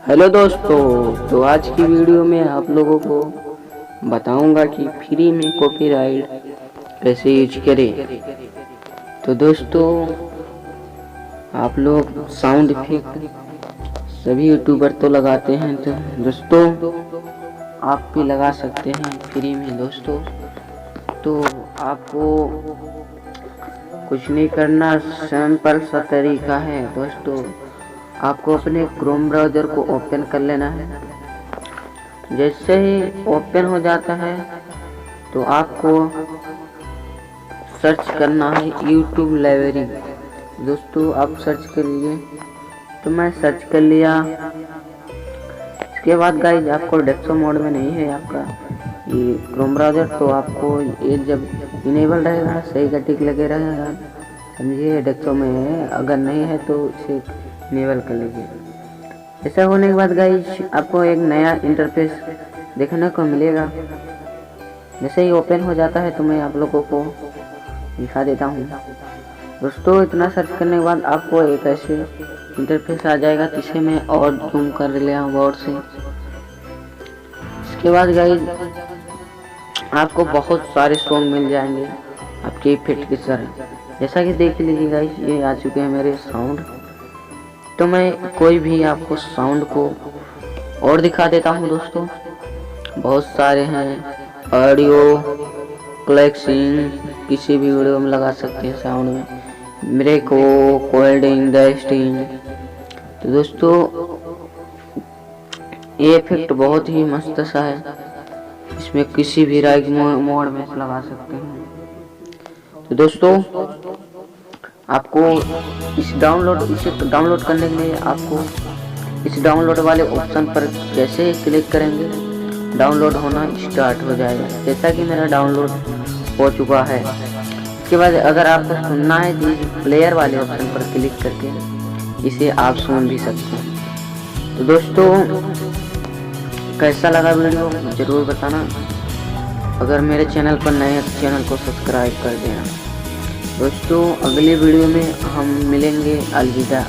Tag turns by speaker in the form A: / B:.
A: Hello दोस्तों, तो आज की वीडियो में आप लोगों को बताऊंगा कि फ्री में कॉपीराइट कैसे यूज करें। तो दोस्तों, आप लोग साउंड इफेक्ट सभी यूट्यूबर तो लगाते हैं, तो दोस्तों आप भी लगा सकते हैं फ्री में। दोस्तों तो आपको कुछ नहीं करना, सिंपल सा तरीका है। दोस्तों आपको अपने क्रोम ब्राउज़र को ओपन कर लेना है। जैसे ही ओपन हो जाता है तो आपको सर्च करना है यूट्यूब लाइब्रेरी। दोस्तों आप सर्च कर लिए, तो मैं सर्च कर लिया। इसके बाद गाइज आपको डेस्कटॉप मोड में नहीं है आपका ये क्रोम ब्राउज़र, तो आपको ये जब इनेबल रहेगा सही का टिक लगे रहेगा, समझिए डेस्कटॉप में है। अगर नहीं है तो इसे इनेबल कर लीजिए। ऐसा होने के बाद गाइस आपको एक नया इंटरफेस देखने को मिलेगा। जैसे ही ओपन हो जाता है तो मैं आप लोगों को दिखा देता हूँ। दोस्तों इतना सर्च करने के बाद आपको एक ऐसे इंटरफेस आ जाएगा, जिसे मैं और जूम कर लिया बोर्ड से। इसके बाद गाइस आपको बहुत सारे सॉन्ग मिल जाएंगे आपके इफेक्ट के सर। जैसा कि देख लीजिए गाइस, ये आ चुके हैं मेरे साउंड। तो मैं कोई भी आपको साउंड को और दिखा देता हूँ। दोस्तों बहुत सारे हैं, ऑडियो क्लैक्सिंग किसी भी वीडियो में लगा सकते हैं साउंड में, मेरे को कोल्डिंग डस्टिंग। तो दोस्तों ये इफेक्ट बहुत ही मस्त सा है, इसमें किसी भी राइट मोड में लगा सकते हैं। तो दोस्तों आपको इसे डाउनलोड करने के लिए आपको इस डाउनलोड वाले ऑप्शन पर जैसे क्लिक करेंगे डाउनलोड होना स्टार्ट हो जाएगा। जैसा कि मेरा डाउनलोड हो चुका है। इसके बाद अगर आपको सुनना है तो प्लेयर वाले ऑप्शन पर क्लिक करके इसे आप सुन भी सकते हैं। तो दोस्तों कैसा लगा वीडियो ज़रूर बताना। अगर मेरे चैनल पर नए हैं तो चैनल को सब्सक्राइब कर देना। दोस्तों अगले वीडियो में हम मिलेंगे। अलविदा।